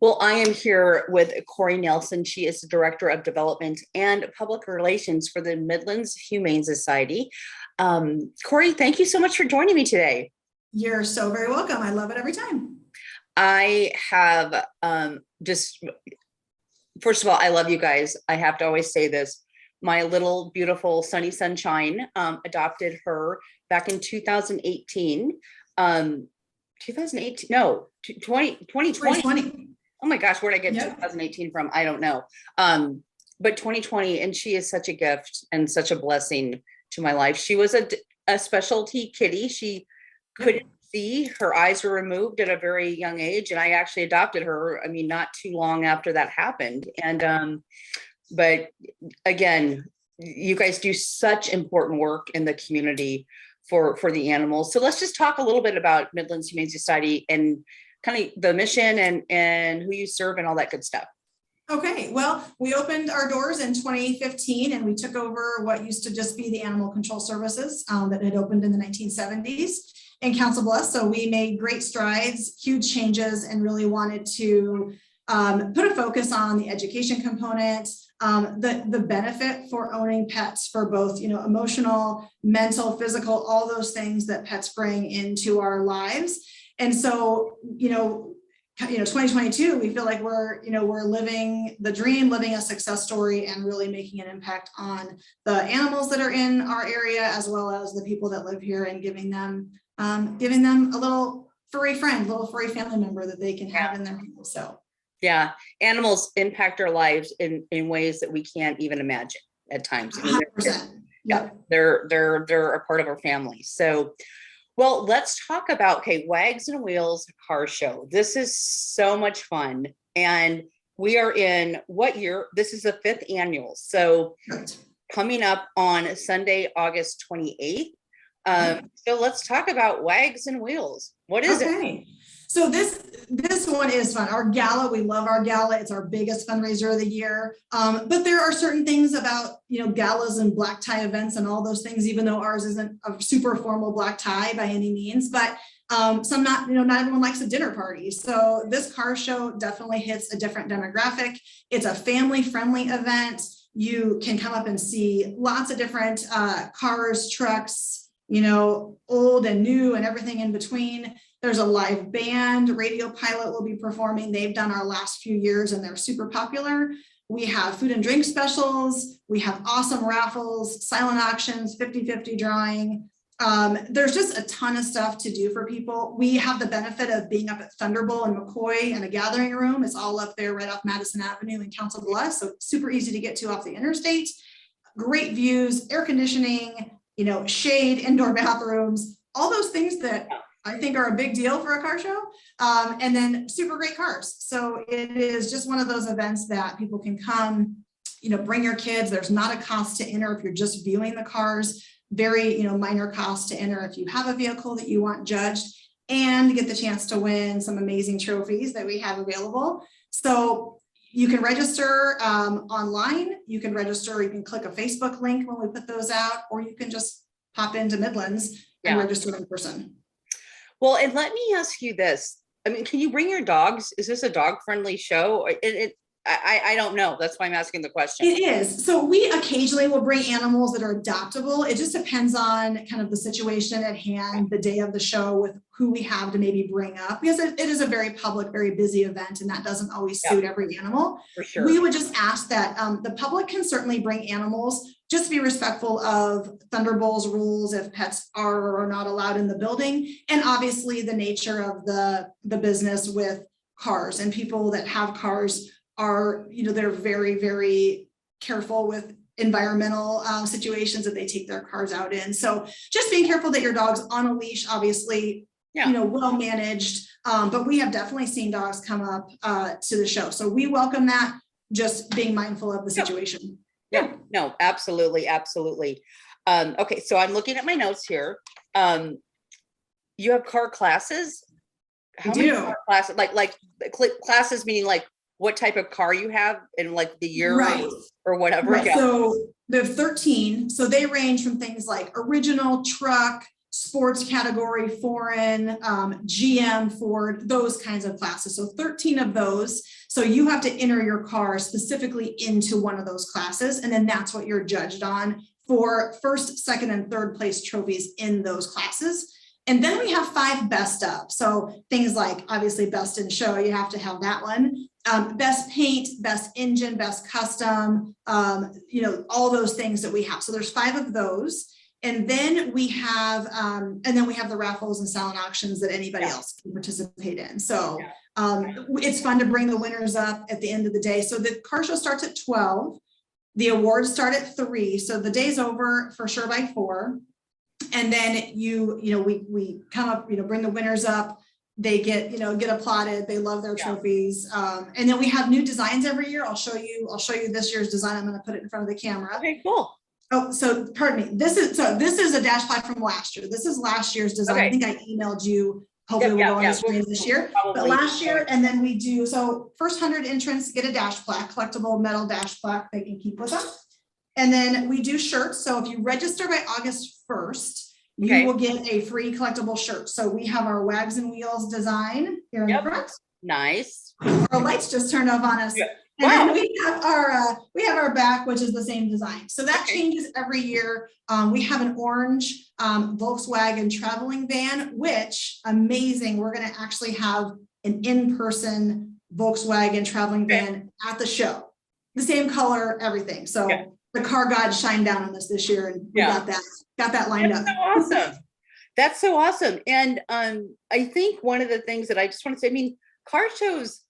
Well, I am here with Corey Nelson. She is the Director of Development and Public Relations for the Midlands Humane Society. Corey, thank you so much for joining me today. You're so very welcome. I love it every time. I have just, first of all, I love you guys. I have to always say this. My little beautiful Sunny Sunshine adopted her back in 2018. 2018, no, 2020. 2020. Oh my gosh, where'd I get Yep. 2018 from? I don't know. But 2020, and she is such a gift and such a blessing to my life. She was a specialty kitty. She couldn't see, her eyes were removed at a very young age. And I actually adopted her, I mean, not too long after that happened. And, but again, you guys do such important work in the community for the animals. So let's just talk a little bit about Midlands Humane Society and kind of the mission and who you serve and all that good stuff. Okay, well, we opened our doors in 2015 and we took over what used to just be the Animal Control Services that had opened in the 1970s in Council Bluffs. So we made great strides, huge changes, and really wanted to put a focus on the education component, the benefit for owning pets for both, emotional, mental, physical, all those things that pets bring into our lives. And so, 2022, we feel like we're living the dream, living a success story, and really making an impact on the animals that are in our area, as well as the people that live here, and giving them a little furry friend, little furry family member that they can have in their home. So, yeah, animals impact our lives in ways that we can't even imagine at times. I mean, 100%. they're a part of our family. So, well, let's talk about, Wags and Wheels car show. This is so much fun. And we are in what year? This is the 5th annual. So coming up on Sunday, August 28th. So let's talk about Wags and Wheels. What is it? So this one is fun. Our gala, we love our gala. It's our biggest fundraiser of the year. But there are certain things about, galas and black tie events and all those things, even though ours isn't a super formal black tie by any means, but some not everyone likes a dinner party. So this car show definitely hits a different demographic. It's a family friendly event. You can come up and see lots of different cars, trucks, old and new and everything in between. There's a live band. Radio Pilot will be performing. They've done our last few years and they're super popular. We have food and drink specials. We have awesome raffles, silent auctions, 50-50 drawing. There's just a ton of stuff to do for people. We have the benefit of being up at Thunderbolt and McCoy and a gathering room. It's all up there right off Madison Avenue in Council Bluffs. So super easy to get to off the interstate. Great views, air conditioning, shade, indoor bathrooms, all those things that I think are a big deal for a car show. And then super great cars. So it is just one of those events that people can come, bring your kids. There's not a cost to enter if you're just viewing the cars. Very, minor cost to enter if you have a vehicle that you want judged, and get the chance to win some amazing trophies that we have available. So you can register online. You can register, you can click a Facebook link when we put those out, or you can just pop into Midlands and register in person. Well, and let me ask you this. I mean, can you bring your dogs? Is this a dog-friendly show? I don't know. That's why I'm asking the question. It is. So we occasionally will bring animals that are adoptable. It just depends on kind of the situation at hand, the day of the show, with who we have to maybe bring up, because it is a very public, very busy event, and that doesn't always suit every animal. For sure. We would just ask that the public can certainly bring animals, just be respectful of Thunderbolt's rules if pets are or are not allowed in the building, and obviously the nature of the business with cars, and people that have cars are, they're very, very careful with environmental situations that they take their cars out in. So just being careful that your dog's on a leash, obviously, well managed. But we have definitely seen dogs come up to the show. So we welcome that, just being mindful of the situation. Yeah, no, absolutely. Absolutely. Okay. So I'm looking at my notes here. You have car classes? How many car classes? Like classes, meaning like what type of car you have and like the year or whatever. Right. So there are 13. So they range from things like original, truck, sports category, foreign, GM, Ford, those kinds of classes. So 13 of those. So you have to enter your car specifically into one of those classes. And then that's what you're judged on for first, second, and third place trophies in those classes. And then we have 5 best of. So things like obviously best in show, you have to have that one. Best paint, best engine, best custom, all those things that we have. So there's 5 of those. And then we have the raffles and silent auctions that anybody else can participate in. So it's fun to bring the winners up at the end of the day. So the car show starts at 12. The awards start at 3. So the day's over for sure by 4. And then we come up, bring the winners up. They get applauded. They love their trophies. And then we have new designs every year. I'll show you this year's design. I'm going to put it in front of the camera. Okay, cool. Oh, so pardon me. This is a dash plaque from last year. This is last year's design. Okay. I think I emailed you. Hopefully we'll go on the screen this year. But last year, and then we do, so first 100 entrants get a dash plaque, collectible metal dash plaque they can keep with them. And then we do shirts. So if you register by August 1st, you will get a free collectible shirt. So we have our Wags and Wheels design here in the front. Nice. Our lights just turned off on us. Yeah. And then we have our back, which is the same design. So that changes every year. We have an orange Volkswagen traveling van, which amazing. We're going to actually have an in-person Volkswagen traveling van at the show. The same color, everything. So the car gods shine down on us this year, and we got that lined up. So awesome. That's so awesome. And I think one of the things that I just want to say, I mean, car shows,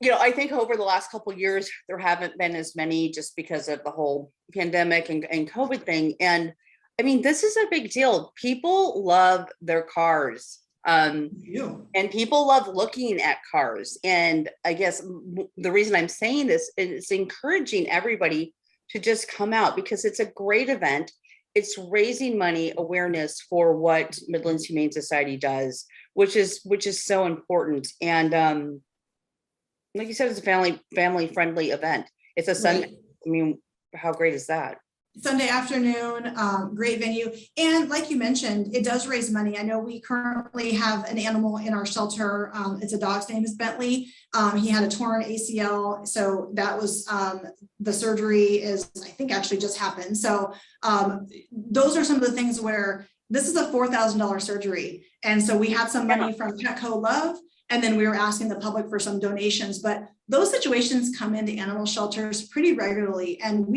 I think over the last couple of years, there haven't been as many just because of the whole pandemic and COVID thing. And I mean, this is a big deal. People love their cars. And people love looking at cars. And I guess the reason I'm saying this is encouraging everybody to just come out, because it's a great event. It's raising money, awareness for what Midlands Humane Society does, which is so important. And like you said, it's a family friendly event. It's a Sunday. I mean, how great is that? Sunday afternoon, great venue. And like you mentioned, it does raise money. I know we currently have an animal in our shelter. It's a dog's name is Bentley. He had a torn ACL. So that was, the surgery is, I think actually just happened. So those are some of the things where this is a $4,000 surgery. And so we had some money from Petco Love, and then we were asking the public for some donations, but those situations come into animal shelters pretty regularly. And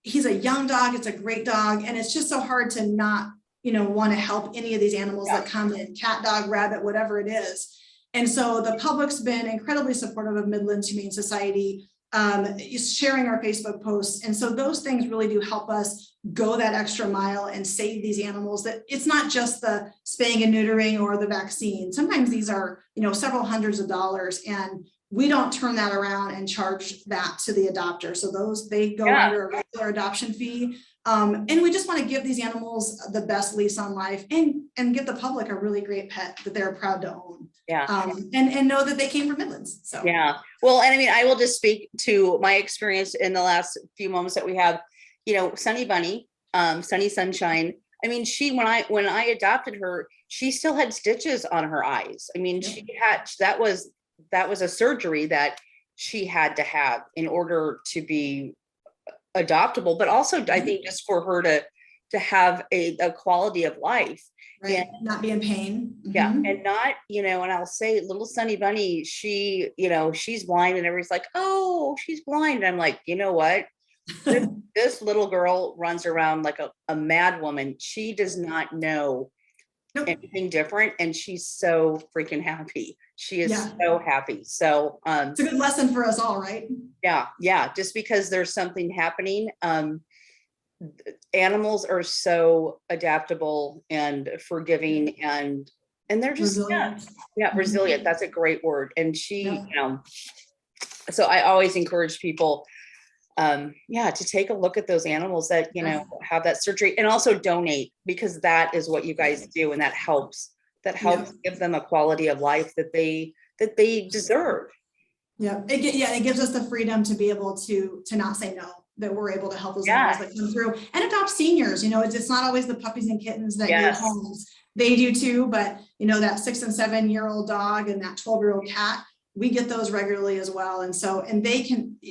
he's a young dog, it's a great dog. And it's just so hard to not, want to help any of these animals that come in, cat, dog, rabbit, whatever it is. And so the public's been incredibly supportive of Midlands Humane Society, sharing our Facebook posts. And so those things really do help us go that extra mile and save these animals. That it's not just the spaying and neutering or the vaccine. Sometimes these are, several hundreds of dollars, and we don't turn that around and charge that to the adopter. So they go under a regular adoption fee. And we just want to give these animals the best lease on life, and give the public a really great pet that they're proud to own. And know that they came from Midlands. So well, and I mean, I will just speak to my experience in the last few moments that we have. Sunny Bunny, Sunny Sunshine. I mean, when I adopted her, she still had stitches on her eyes. I mean, that was a surgery that she had to have in order to be adoptable, but also I think just for her to have a quality of life. Right. And not be in pain. And not, and I'll say little Sunny Bunny, she, she's blind, and everybody's like, oh, she's blind. And I'm like, you know what? This little girl runs around like a mad woman. She does not know anything different, and she's so freaking happy. She is so happy. So it's a good lesson for us all, right? Yeah. Just because there's something happening, animals are so adaptable and forgiving, and they're just resilient. Resilient. That's a great word. And she, so I always encourage people to take a look at those animals that have that surgery, and also donate, because that is what you guys do, and that helps give them a quality of life that they deserve. It gives us the freedom to be able to not say no. that we're able to help those Yeah. animals that come through, and adopt seniors. You know, it's not always the puppies and kittens that Yes. need homes. They do too, but you know, that 6 and 7-year-old dog and that 12-year-old cat, we get those regularly as well. And so, and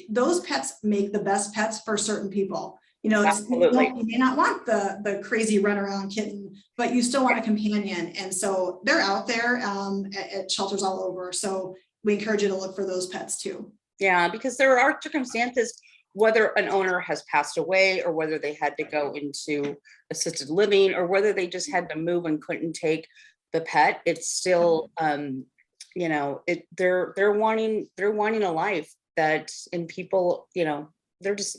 those pets make the best pets for certain people. You know, Absolutely. you may not want the crazy runaround kitten, but you still want a companion. And so they're out there at shelters all over. So we encourage you to look for those pets too. Yeah, because there are circumstances, whether an owner has passed away or whether they had to go into assisted living or whether they just had to move and couldn't take the pet, it's still, you know, they're wanting a life that, and people, you know, they're just,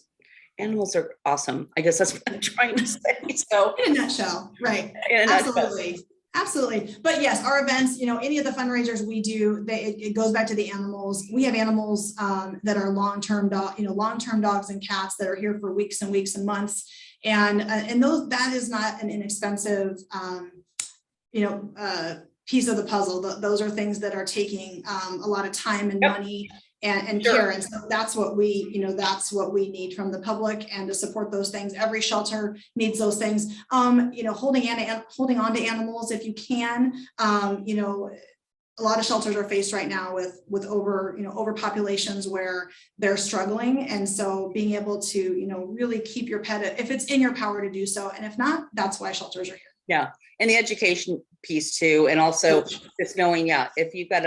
animals are awesome. I guess that's what I'm trying to say. So In a nutshell, right? in a nutshell. Absolutely. Absolutely. But yes, our events, you know, any of the fundraisers we do, it goes back to the animals. We have animals that are long-term dogs and cats that are here for weeks and weeks and months. And that is not an inexpensive, piece of the puzzle. Those are things that are taking a lot of time and money and Sure. care. And so that's what we need from the public, and to support those things. Every shelter needs those things. Holding on to animals if you can. A lot of shelters are faced right now with overpopulations where they're struggling. And so being able to, really keep your pet if it's in your power to do so. And if not, that's why shelters are here. Yeah. And the education piece too. And also just knowing, if you've got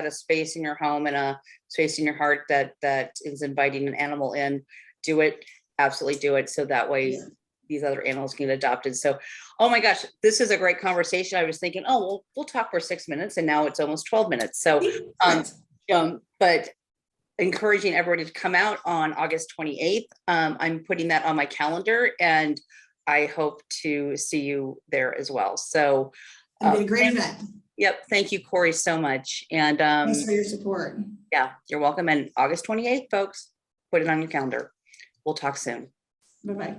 a space in your home and a space in your heart that is inviting an animal in, do it. Absolutely do it. So that way these other animals can get adopted. So, oh my gosh, this is a great conversation. I was thinking, we'll talk for 6 minutes, and now it's almost 12 minutes. So, but encouraging everybody to come out on August 28th. I'm putting that on my calendar, and I hope to see you there as well. So It'll be a great event. Yep. Thank you, Corey, so much. And thanks for your support. Yeah, you're welcome. And August 28th, folks, put it on your calendar. We'll talk soon. Bye-bye.